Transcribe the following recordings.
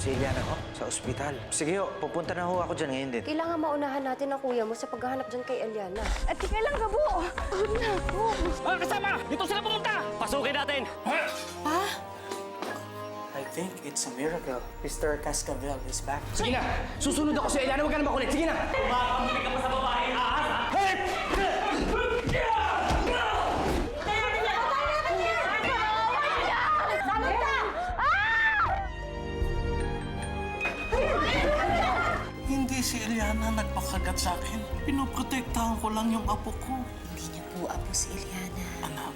Si Eliana ho, sa ospital. Sige ho, pupunta na ho ako dyan ngayon din. Kailangan maunahan natin ang kuya mo sa paghahanap dyan kay Eliana. At tika lang, Gabo! Pagod na ako. Mga kasama! Dito sila pumunta! Pasukin natin! I think it's a miracle. Mr. Cascavel is back. Sige na! Susunod ako sa Eliana, huwag ka na makulit! Sige na! Umakambili ka pa sa babae, ahas! Hey! Hindi si Eliana nagpakagat sa akin. Pinoprotektahan ko lang yung apo ko. Hindi niyo po apo si Eliana. Anak,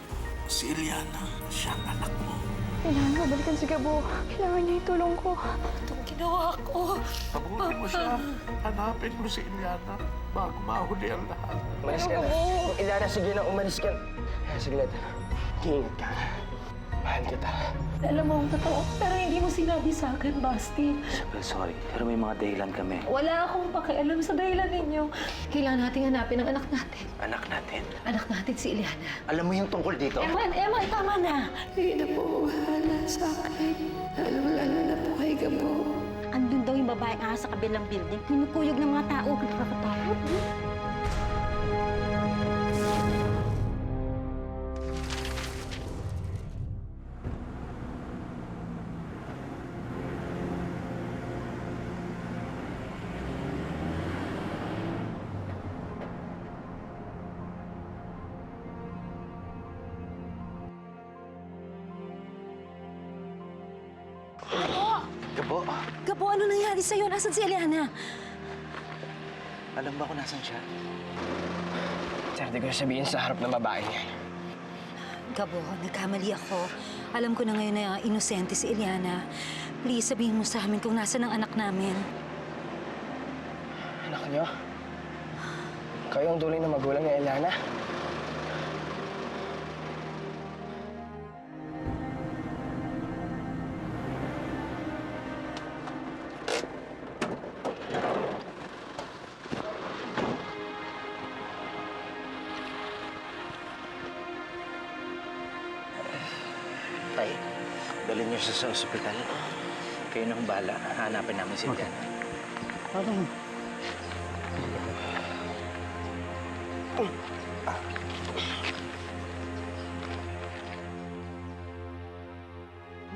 si Eliana, siyang anak mo. Kailangan mo balikan si Gabo. Kailangan niya itulong ko. Itong ginawa ko. Pabunin mo siya. Hanapin mo si Eliana bago mahuli ang lahat. Umalis ka na. Eliana, sige na, umalis ka na. Saglit. Ingat ka. Mahal kita. Alam mo ang totoo, pero hindi mo sinabi sa akin, Basti. Isabel, sorry. Pero may mga dahilan kami. Wala akong pakialam sa dahilan ninyo. Kailangan nating hanapin ang anak natin. Anak natin. Anak natin si Eliana. Alam mo yung tungkol dito? Emma, tama na. Hindi na po wala sa akin. Lalo na po kay Gabo. Andun daw yung babaeng ahas sa kabilang building. Kinukuyog ng mga tao. Nakakatakot. Gabo, Gabo, ano nangyari sa'yo? Nasaan si Eliana? alam ba kung nasan siya? Sir, di ko sabihin sa harap ng babae niya. Gabo, nagkamali ako. Alam ko na ngayon na inosente si Eliana. Please, sabihin mo sa amin kung nasaan ang anak namin. Anak niyo? Kayo ang tuloy na magulang ni Eliana? Tay, dalhin niyo siya sa ospital. Kayo nang bala. Hanapin namin si Eliana.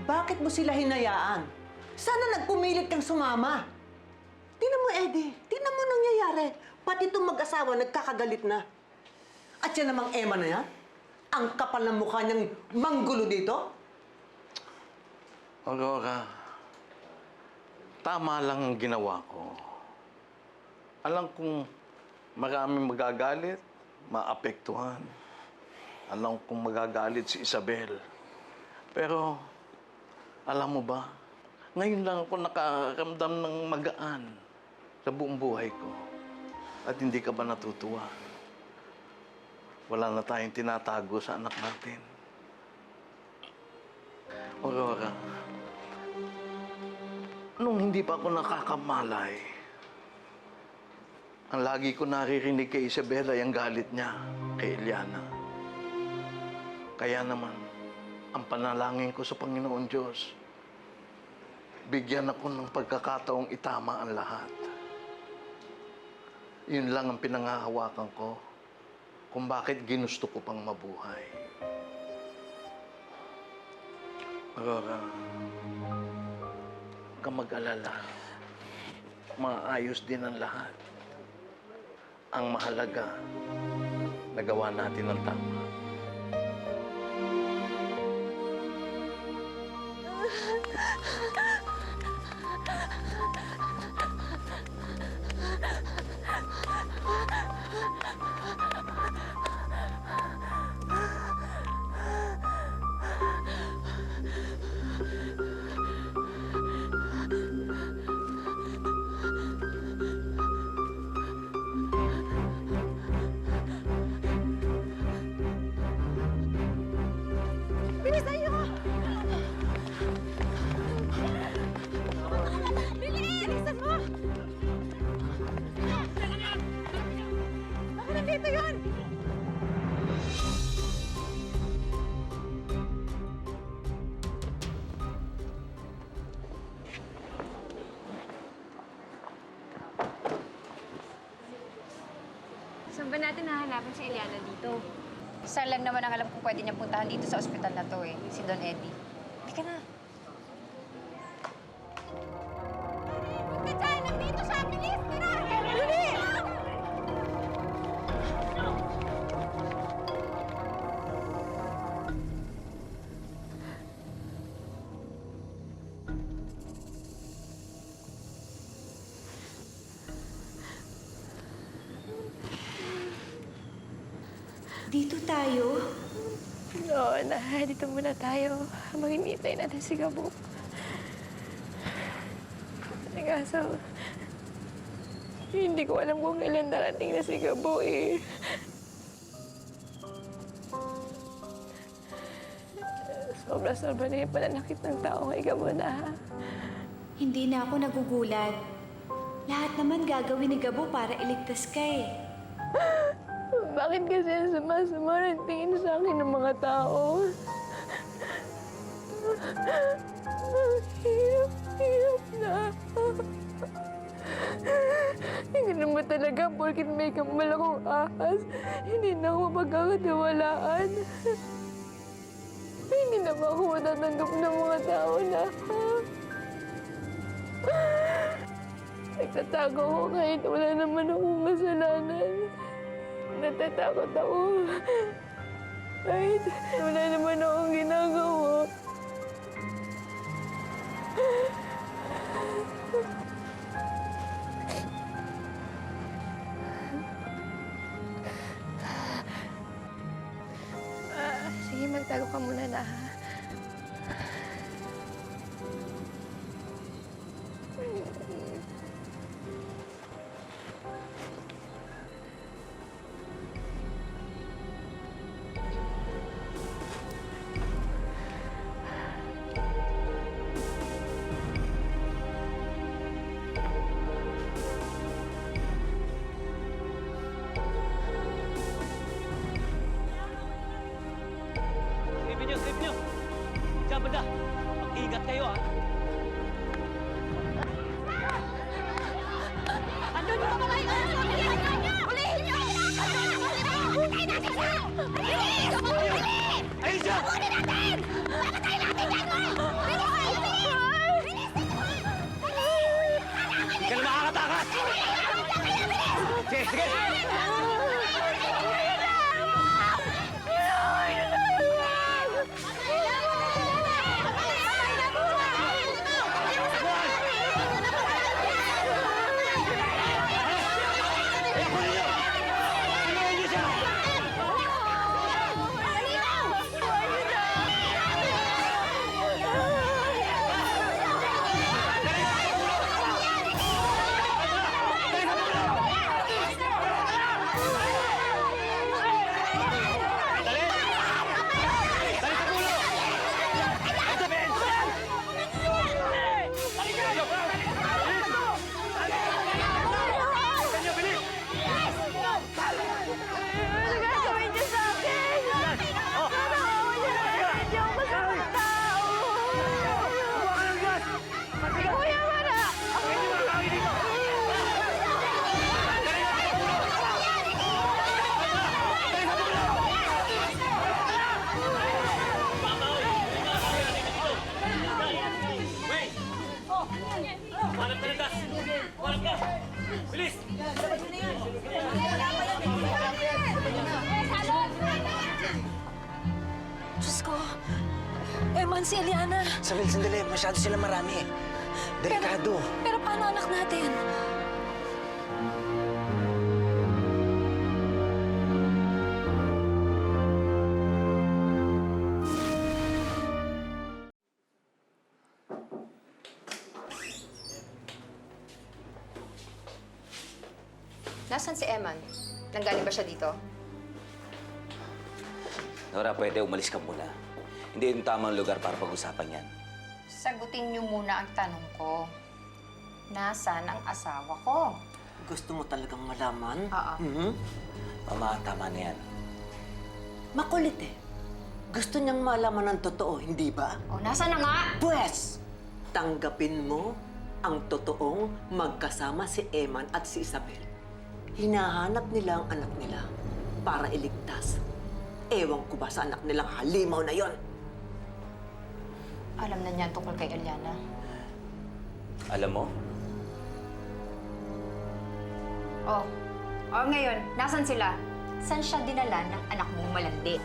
Bakit mo sila hinayaan? Sana nagpumilit kang sumama. Tingnan mo, Eddie. Tingnan mo nangyayari. Pati itong mag-asawa nagkakagalit na. At yan namang Emma na yan. Ang kapal ng mukha niyang manggulo dito. Aurora, tama lang ang ginawa ko. Alam kong maraming magagalit, maapektuhan. Alam kong magagalit si Isabel. Pero, alam mo ba, ngayon lang ako nakaramdam ng magaan sa buong buhay ko. At hindi ka ba natutuwa? Wala na tayong tinatago sa anak natin. Aurora, nung hindi pa ako nakakamalay, ang lagi ko naririnig kay Isabela ay ang galit niya kay Eliana. Kaya naman, ang panalangin ko sa Panginoon Diyos, bigyan ako ng pagkakataong itama ang lahat. Yun lang ang pinangahawakan ko kung bakit ginusto ko pang mabuhay. Aurora, huwag kang mag-alala. Maayos din ang lahat. Ang mahalaga, nagawa natin ang tama. Bilisan niyo! Bilisan mo! Bakit nandito yun? Saan ba natin hahanapan si Eliana dito? Isa lang naman ang alam kong pwede niyang puntahan dito sa ospital na to eh, si Don Eddie. Hindi ka na. Nandito siya! Bilis! Tira! Bilis! Dito tayo. Oo, dito muna tayo. Habang hinihintay natin si Gabo. Kaso, hindi ko alam kung kailan darating na si Gabo eh. Sobra-sobra na yung pananakit ng tao kay Gabo na. Hindi na ako nagugulat. Lahat naman gagawin ni Gabo para iligtas ka eh. Bakit kasi ang sama-sama ng tingin sa akin ng mga tao? Hirap na. Hindi naman talaga porkit may kamal akong ahas, hindi na ako mapagkakatiwalaan. Hindi na ba ako matatanggap ng mga tao na... Nagtatago ako kahit wala naman akong kasalanan. Natatakot ako. Kahit wala naman akong ginagawa. Sige, magtago ka muna na, ha? Save nyo! Diyan, banda! Mag-ingat kayo, ha? Andun mo mga kayo! Ulihin niyo! Putay natin siya! Bilis! Bilis! Ayun siya! Kunin natin! Papatay natin yan! Bilis! Hindi ka na makakatakas! Sige, sige! Bilis! Diyos ko. Eman, si Eliana. Sandali. Masyado sila marami. Delikado. Pero paano anak natin? Nasaan si Eman? Nanggaling ba siya dito? Nora, pwede umalis ka muna. Hindi yung tamang lugar para pag-usapan yan. Sagutin niyo muna ang tanong ko. Nasaan ang asawa ko? Gusto mo talagang malaman? Oo. Mama, tama na yan. Makulit eh. Gusto niyang malaman ng totoo, hindi ba? O, nasaan na nga? Pwes, tanggapin mo ang totoong magkasama si Eman at si Isabel. Hinahanap nila ang anak nila para iligtas. Ewan ko ba sa anak nilang halimaw na yon? Alam na niya tungkol kay Eliana. Alam mo, Oh. Oh, ngayon, nasan sila? Saan siya dinala ng anak mong malandi?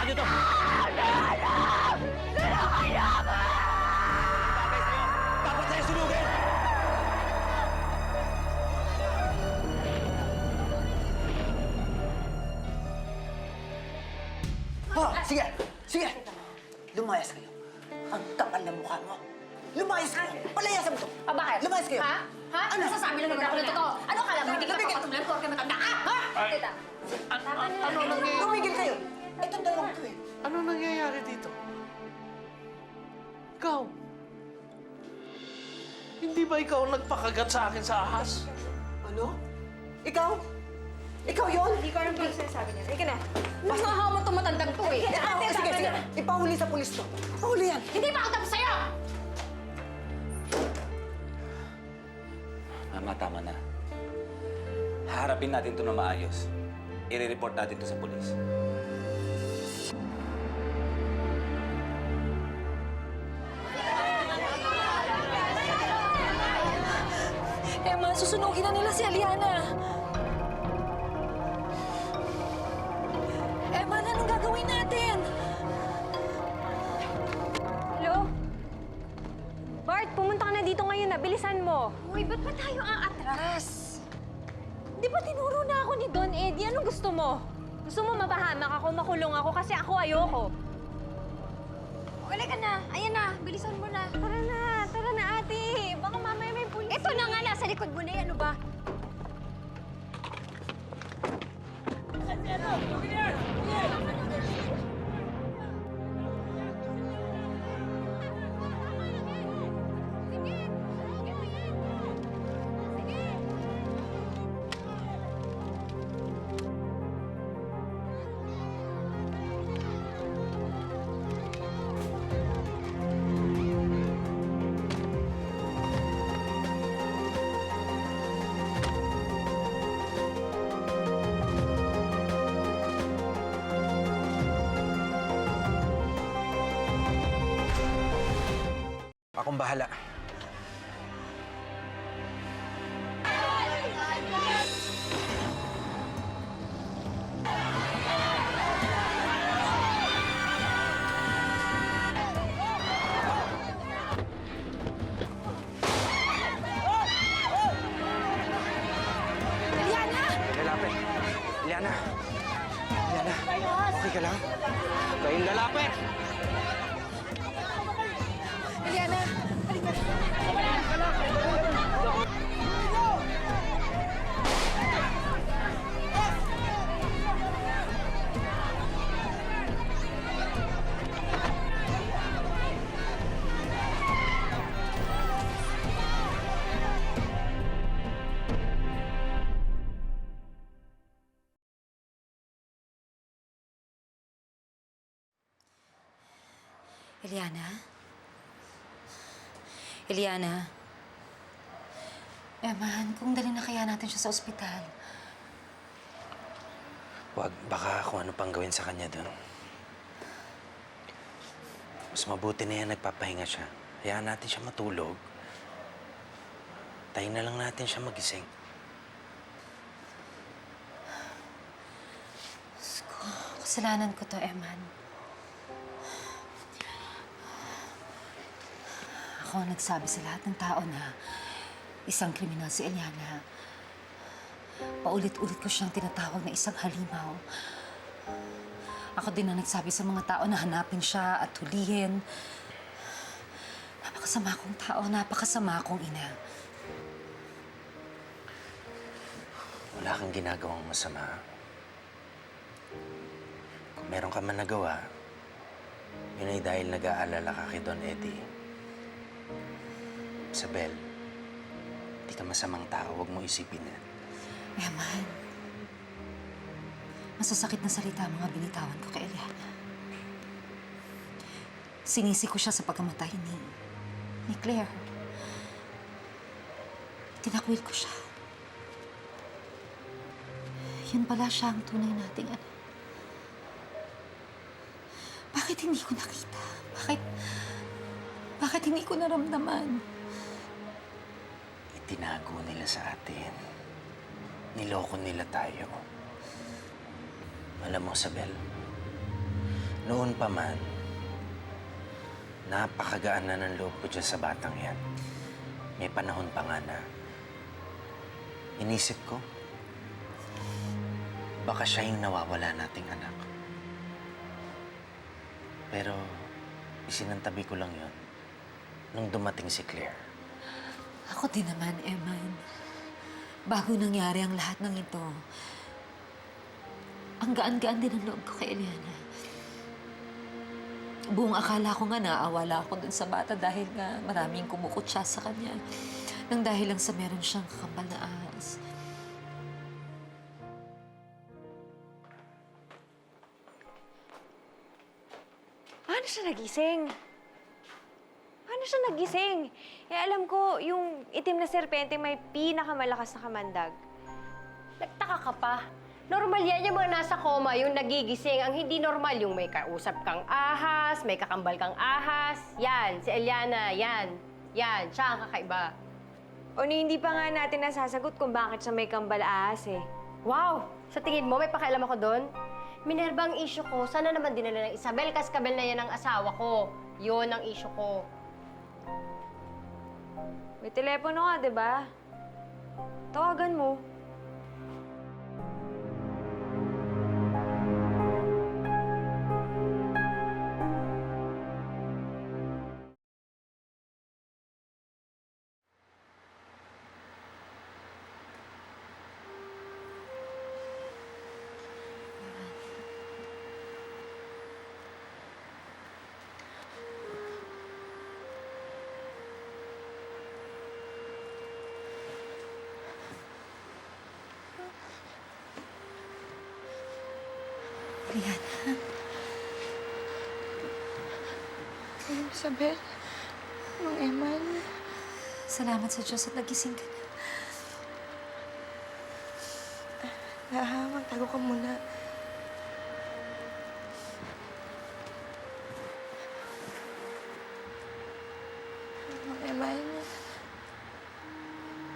Ano to? Dapat sa'yo sunugin! Sige! Sige! Lumayas kayo. Ang kapal ng mukha mo. Lumayas kayo! Palayasan mo to! Ah, bakit? Lumayas kayo! Ha? Ha? Ano? Nasasabi lang naman ako ng totoo. Ano akala mo? Hindi ka papatulan ko kaya matanda ka? Ha? Tita. Ano nangyayari? Tumigil kayo! Itong dalawang to eh. Ano nangyayari dito? Ikaw? Hindi ba ikaw nagpakagat sa akin sa ahas? Ano? Ikaw? Ikaw yun? Hindi ko alam kung ano sinasabi niya. Halika na. Mas mahawa itong matandang to eh. Sige, sige. Ipahuli sa pulis to. Pahuli yan. Hindi pa ako tapos sa'yo! Mama, tama na. Haharapin natin ito na maayos. I-report natin ito sa polis. Emma, susunugin na nila si Eliana. Emma, anong gagawin natin? Hello? Bart, pumunta ka na dito ngayon na. Bilisan mo. Uy, ba't pa tayo aatras? Di ba tinuro na ako ni Don Eddie? Anong gusto mo? Gusto mo mapahamak ako, makulong ako kasi ako ayoko. Wala ka na. Ayan na. Bilisan mo na. Tara na ate. Baka mamaya may pulis. Ito na nga, nasa likod mo na yan. Ano ba? Akong bahala. Eliana! Lalapit. Eliana. Eliana. Okay ka lang? Kayong lalapit! Eliana! Eliana? Eliana? Eman, kung dali na kaya natin siya sa ospital. Wag, baka kung ano pang gawin sa kanya doon. Mas mabuti na yan, nagpapahinga siya. Hayaan natin siya matulog. Tayo na lang natin siya magising. Kasalanan ko to, Eman. Ako ang nagsabi sa lahat ng tao na isang kriminal si Eliana. Paulit-ulit ko siyang tinatawag na isang halimaw. Ako din ang nagsabi sa mga tao na hanapin siya at hulihin. Napakasama kong tao, napakasama kong ina. Wala kang ginagawang masama. Kung meron ka man nagawa, yun ay dahil nag-aalala ka kay Don Eddie. Isabel, di ka masamang tao. Huwag mo isipin yan. Eman, masasakit na salita ang mga binitawan ko kay Eliana. Sinisi ko siya sa pagkamatay ni Claire. Tinakwil ko siya. Yun pala siya ang tunay nating anak. Bakit hindi ko nakita? Bakit hindi ko naramdaman? Itinago nila sa atin. Niloko nila tayo. Alam mo, Isabel, noon pa man, napakagaan na ng loob ko dyan sa batang yan. May panahon pa nga na inisip ko, baka siya yung nawawala nating anak. Pero isinantabi ko lang yon nung dumating si Claire. Ako din naman, Eman. Bago nangyari ang lahat ng ito, ang gaan-gaan din ang loob ko kay Eliana. Buong akala ko nga naawala ako dun sa bata dahil nga maraming kumukutsa sa kanya. Nang dahil lang sa meron siyang kakambal na ahas. Paano siya nagising? Paano siya nagising? Eh, alam ko, yung itim na serpente may pinakamalakas na kamandag. Nagtaka ka pa. Normal yan yung mga nasa coma, yung nagigising. Ang hindi normal yung may kausap kang ahas, may kakambal kang ahas. Yan, si Eliana, yan. Yan, siya ang kakaiba. O hindi pa nga natin nasasagot kung bakit siya may kambal ahas eh. Wow! Sa tingin mo, may pakialam ako doon? Minerva ang issue ko. Sana naman dinala ng Isabel Cascabel na yan ang asawa ko. Yun ang issue ko. May telepono nga, di ba? Tawagan mo. Eliana. Isabel, Mang Eman. Salamat sa Diyos at nagising ka na. Magtago ka muna. Mang Eman,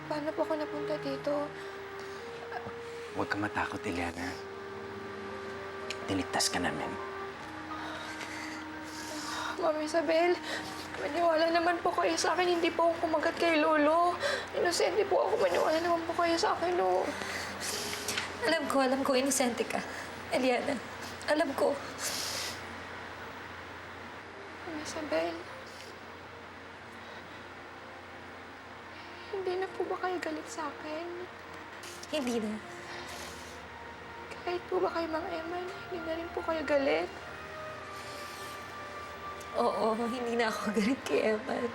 paano po ako napunta dito? Huwag ka matakot, Eliana. Niligtas ka namin. Ma'am Isabel, maniwala naman po kayo sa akin. Hindi po ako kumagat kay Lolo. Inosente po ako. Maniwala naman po kayo sa akin, no? Alam ko, inosente ka. Eliana, alam ko. Ma'am Isabel, hindi na po ba kayo galit sa akin? Hindi na. Kahit po ba kayo, Mang Eman, hindi na rin po kayo galit? Oo, hindi na ako galit kay Eman.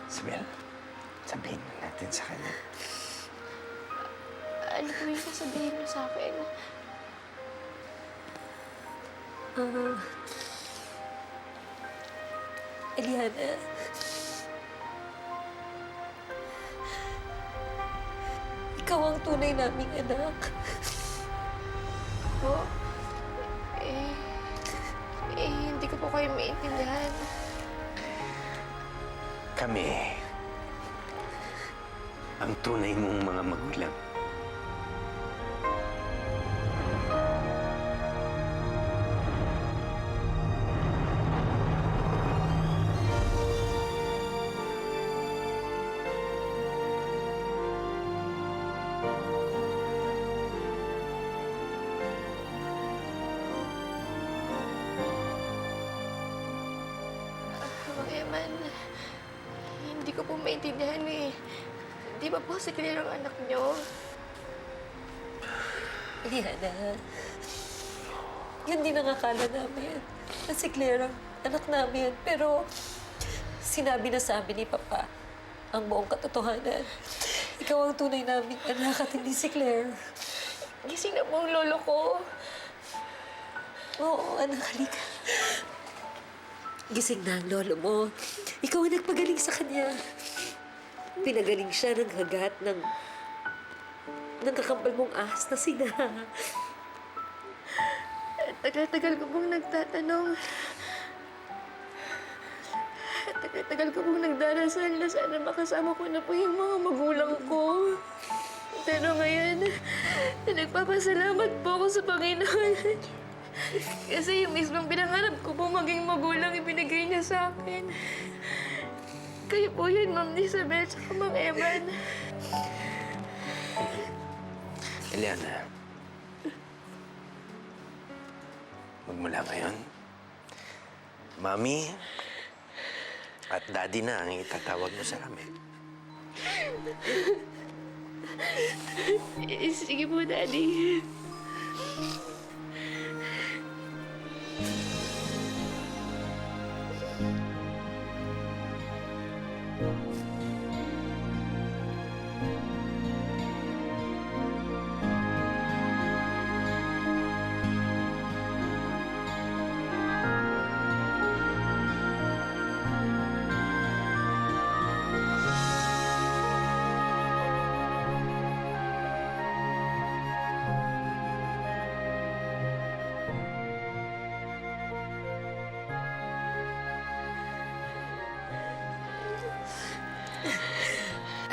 Isabel, sabihin natin sa kanya. Ano po yung sasabihin mo sa akin? Eliana, ikaw ang tunay naming anak. Po? Hindi ko po kayo maintindihan. Kami ang tunay mong mga magulang. Eman. Hindi ko po maintindihan eh. Di ba po si Claire ang anak niyo? Eliana, hindi nakakala namin na si Claire ang anak namin. Pero sinabi na sa amin ni Papa ang buong katotohanan. Ikaw ang tunay namin anak at hindi si Claire. Gising na po ang lolo ko. Oo, anak, halika. Gising na ang lolo mo. Ikaw ang nagpagaling sa kanya. Pinagaling siya ng hagat ng kakambal mong ahas na sina. Tagal-tagal ko pong nagtatanong. Tagal-tagal ko pong nagdarasal na sana makasama ko na po yung mga magulang ko. Pero ngayon, nagpapasalamat po ako sa Panginoon. Kasi yung mismong pinangarap ko po maging magulang ibinigay niya sa akin. Kayo po yun, Ma'am Isabel, tsaka Mang Eman. Eliana, magmula ngayon, Mami at Daddy na ang itatawag mo sa amin. Sige po, Daddy.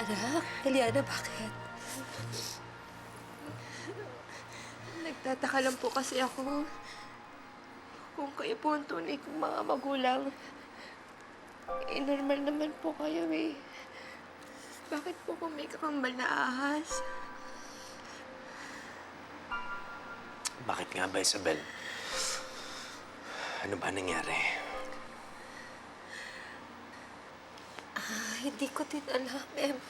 Anak, Eliana, bakit? Nagtataka lang po kasi ako kung kayo po ang tunay kong mga magulang. Normal naman po kayo eh. Bakit po kung may kakambal na ahas? Bakit nga ba, Isabel? Ano ba nangyari? Hindi ko din alam, Eman.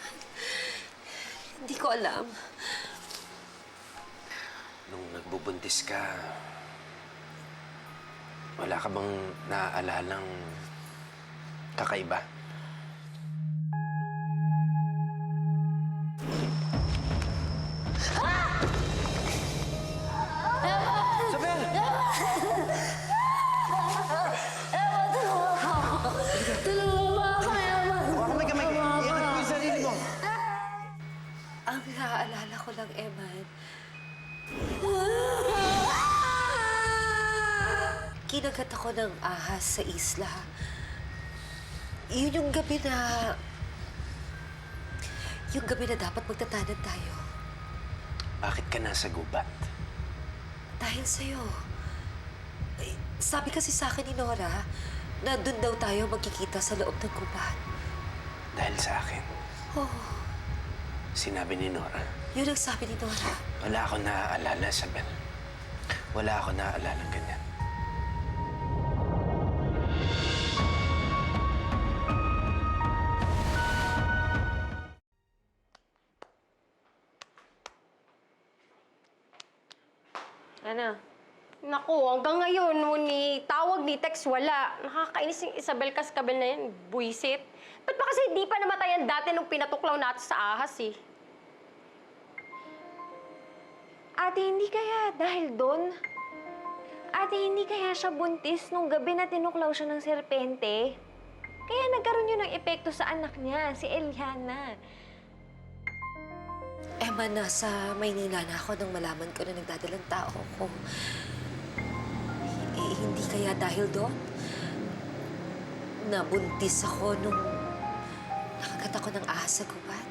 Hindi ko alam. Nung nagbubuntis ka, wala ka bang naaalalang kakaiba? Isabel! Ang naaalala ko lang, Eman, kinagat ako ng ahas sa isla. Yun yung gabi na dapat magtatanan tayo. Bakit ka nasa gubat? Dahil sa'yo. Sabi kasi sa akin ni Nora na doon daw tayo magkikita sa loob ng gubat. Dahil sa akin. Oo. Sinabi ni Nora. Yun ang sabi ni Nora. Wala akong naaalala, Isabel. Wala akong naaalala ganyan. Ano? Naku, hanggang ngayon, ni tawag ni text, wala. Nakakainis yung Isabel Cascabel na yan, buisit. Ba't ba kasi hindi pa namatayan dati nung pinatuklaw natin sa ahas eh? Ate, hindi kaya dahil doon? Ate, hindi kaya siya buntis nung gabi na tinuklaw siya ng serpente? Kaya nagkaroon yun ng epekto sa anak niya, si Eliana. Emma, nasa Maynila na ako nang malaman ko na nagdadalang tao ko. Hindi kaya dahil doon? Nabuntis ako nung nakagat ako ng ahas sa gubat.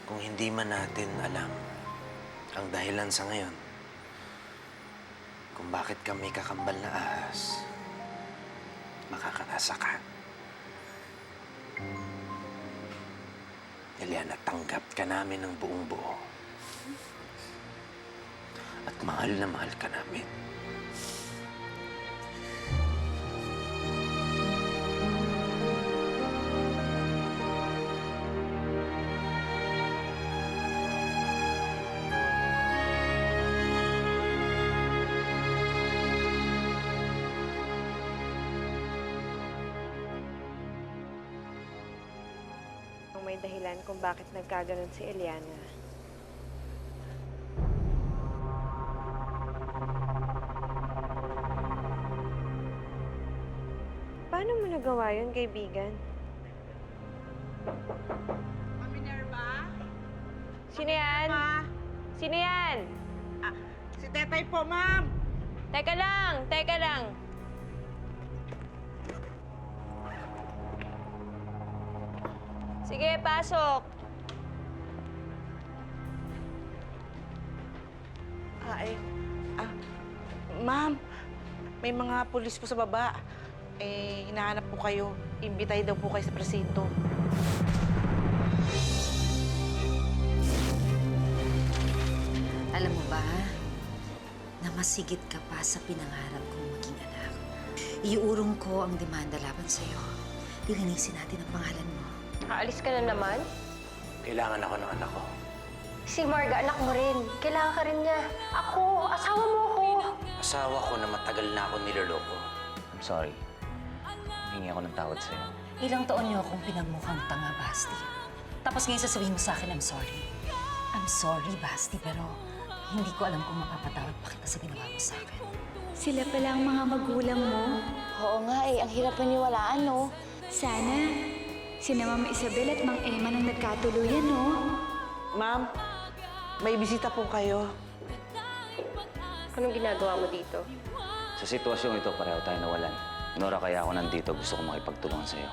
Kung hindi man natin alam ang dahilan sa ngayon kung bakit ka may kakambal na ahas, makakaasa ka. Eliana, tanggap ka namin ng buong buo. At mahal na mahal ka namin. may dahilan kung bakit nagkaganon si Eliana. Paano mo nagawa yun, kaibigan? Minerva? Sino yan? Sino yan? Si Tetay po, ma'am. Teka lang. Sige, pasok. Ma'am, may mga pulis po sa baba. Hinahanap po kayo. Imbitay daw po kayo sa presinto. Alam mo ba, na masigit ka pa sa pinangarap kong maging anak. Iuurong ko ang demanda laban sa'yo. Lilinisin natin ang pangalan mo. Aalis ka na naman? Kailangan ako ng anak ko. Si Marga, anak mo rin. Kailangan ka rin niya. Ako, asawa mo ako. Asawa ko na matagal na ako niloloko. I'm sorry. Hingi ako ng tawad sa'yo. Ilang taon niyo akong pinagmukhang tanga, Basti. Tapos ngayon sasabihin mo sa akin, I'm sorry. I'm sorry, Basti, pero hindi ko alam kung mapapatawad pa kita sa ginawa mo sa akin. Sila pala ang mga magulang mo. Oo nga ang hirap paniwalaan, no? Sana, sina Ma'am Isabel at Mang Emma nang nagkatuluyan, no? Ma'am, may bisita po kayo. Anong ginagawa mo dito? Sa sitwasyong ito, pareho tayo nawalan. Nora, kaya ako nandito. Gusto ko makipagtulungan sa'yo.